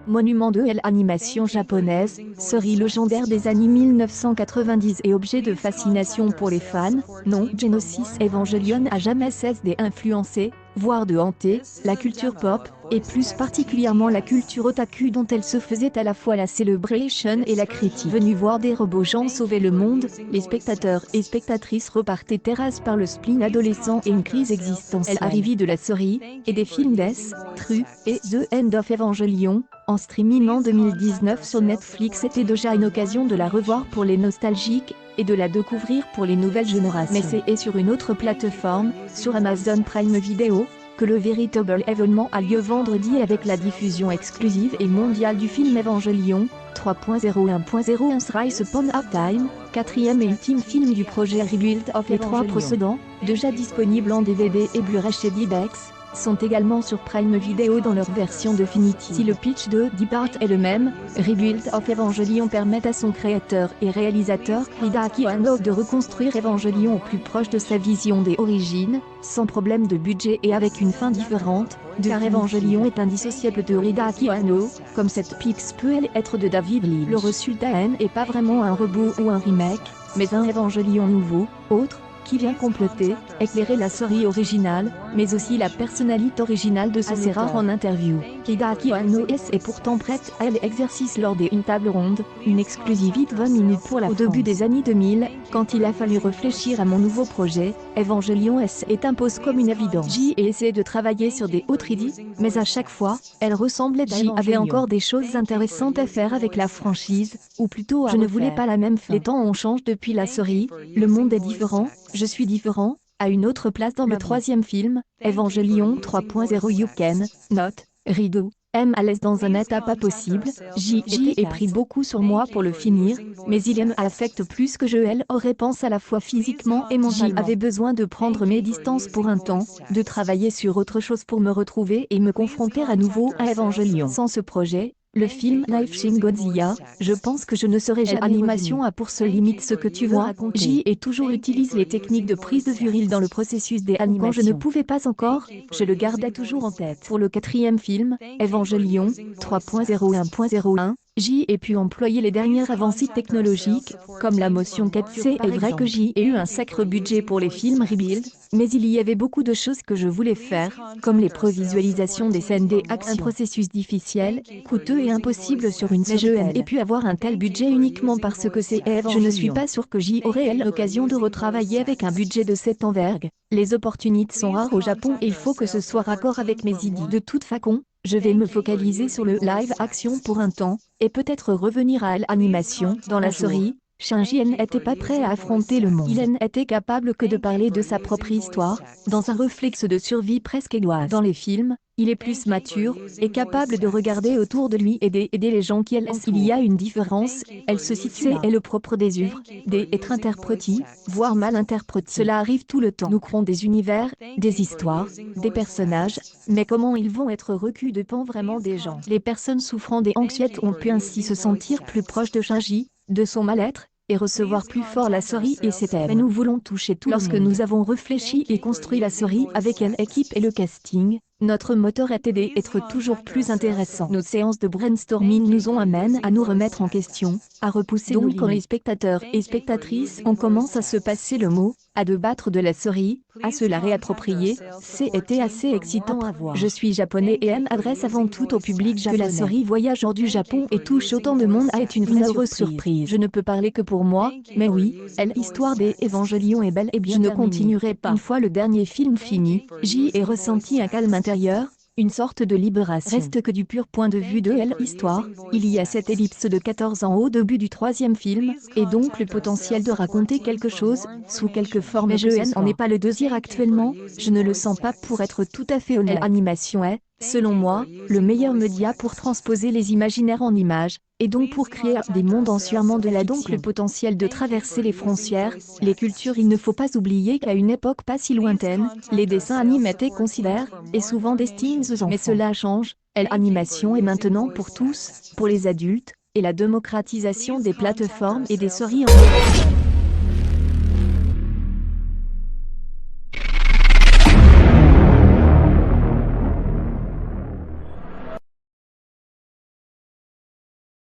monument de l'animation japonaise, série légendaire des années 1990 et objet de fascination pour les fans. Non, Genesis Evangelion a jamais cessé d'influencer, voire de hanter, la culture pop, et plus particulièrement la culture otaku dont elle se faisait à la fois la celebration et la critique. Venus voir des robots gens sauver le monde, les spectateurs et spectatrices repartaient terrassés par le spleen adolescent et une crise existentielle. Arrivée de la série, et des films Death, True, et The End of Evangelion, en streaming en 2019 sur Netflix, était déjà une occasion de la revoir pour les nostalgiques, et de la découvrir pour les nouvelles générations. Mais c'est sur une autre plateforme, sur Amazon Prime Video, que le véritable événement a lieu vendredi avec la diffusion exclusive et mondiale du film Evangelion 3.01.01 Thrice Upon a Time, quatrième et ultime film du projet Rebuild of. Les trois précédents, déjà disponibles en DVD et Blu-ray chez DivX, sont également sur Prime Video dans leur version définitive. Si le pitch de Depart est le même, Rebuild of Evangelion permet à son créateur et réalisateur Hideaki Anno de reconstruire Evangelion au plus proche de sa vision des origines, sans problème de budget et avec une fin différente, car Evangelion est indissociable de Hideaki Anno, comme cette pix peut être de David Lynch. Le résultat n'est pas vraiment un reboot ou un remake, mais un Evangelion nouveau, autre, qui vient compléter, éclairer la série originale, mais aussi la personnalité originale de assez rare en interview. Hideaki Anno est pourtant prête à l'exercice lors d'une table ronde, une exclusivité 20 minutes pour la. Au début des années 2000, quand il a fallu réfléchir à mon nouveau projet, Evangelion est impose comme une évidence. J'y ai essayé de travailler sur des autres idées, mais à chaque fois, elle ressemblait à J'y avait encore des choses intéressantes à faire avec la franchise, ou plutôt je ne voulais pas la même fin. Les temps ont changé depuis la série, le monde est différent, je suis différent, à une autre place dans le troisième film, Evangelion 3.0 You Can, Not, Rido, M à l'aise dans un état pas possible, j'y ai pris beaucoup sur moi pour le finir, mais il m'affecte plus que je aurais pensé à la fois physiquement et mentalement. J'avais besoin de prendre mes distances pour un temps, de travailler sur autre chose pour me retrouver et me confronter à nouveau à Evangelion. Sans ce projet, le film Life Shin Godzilla, je pense que je ne serais jamais animation à pour se limite ce que tu vois, j'y ai toujours utilisé les techniques de prise de vue réelle dans le processus des animations. Quand je ne pouvais pas encore, je le gardais toujours en tête. Pour le quatrième film, Evangelion 3.01.01, j'y ai pu employer les dernières avancées technologiques, comme la motion 4C. C'est vrai que j'y ai eu un sacré budget pour les films Rebuild, mais il y avait beaucoup de choses que je voulais faire, comme les prévisualisations des scènes d'action. Un processus difficile, coûteux et impossible sur une série. Mais je n'ai pu avoir un tel budget uniquement parce que c'est Evangelion. Je ne suis pas sûr que j'y aurais l'occasion de retravailler avec un budget de cette envergure. Les opportunités sont rares au Japon et il faut que ce soit raccord avec mes idées. De toute façon, je vais me focaliser sur le live action pour un temps, et peut-être revenir à l'animation. Dans la série, Shinji n'était pas prêt à affronter le monde. Il n'était capable que de parler de sa propre histoire, dans un réflexe de survie presque égoïste. Dans les films, il est plus mature, et capable de regarder autour de lui et d'aider les gens qui l'entourent. Il y a une différence, elle se situe là. C'est le propre des œuvres, d'être interprété, voire mal interprété. Cela arrive tout le temps. Nous créons des univers, des histoires, des personnages, mais comment ils vont être recus dépend vraiment des gens. Les personnes souffrant des anxiétés ont pu ainsi se sentir plus proches de Shinji, de son mal-être, et recevoir plus fort la série et ses thèmes. Mais nous voulons toucher tout le monde. Lorsque nous avons réfléchi et construit la série avec l'équipe et le casting, notre moteur était d'être toujours plus intéressant. Nos séances de brainstorming nous ont amené à nous remettre en question, à repousser nos limites. Quand les spectateurs et spectatrices ont commencé à se passer le mot, à débattre de la série, à se la réapproprier, c'était assez excitant à voir. Je suis japonais et m'adresse avant tout au public japonais. Que la série voyage hors du Japon et touche autant de monde a été une vraie heureuse surprise. Je ne peux parler que pour moi, mais oui, l'histoire des Evangelion est belle et bien. Je ne continuerai pas. Une fois le dernier film fini, j'y ai ressenti un calme intérieur, une sorte de libération. Reste que du pur point de vue de l'histoire, il y a cette ellipse de 14 ans au début du troisième film, et donc le potentiel de raconter quelque chose, sous quelque forme. Mais je n'en ai pas le désir actuellement, je ne le sens pas pour être tout à fait honnête. L'animation est, selon moi, le meilleur média pour transposer les imaginaires en images, et donc pour créer des mondes entièrement de là donc le potentiel de traverser les frontières, les cultures. Il ne faut pas oublier qu'à une époque pas si lointaine, les dessins animés étaient considérés, et souvent destinés aux enfants. Mais cela change, l'animation est maintenant pour tous, pour les adultes, et la démocratisation des plateformes et des séries en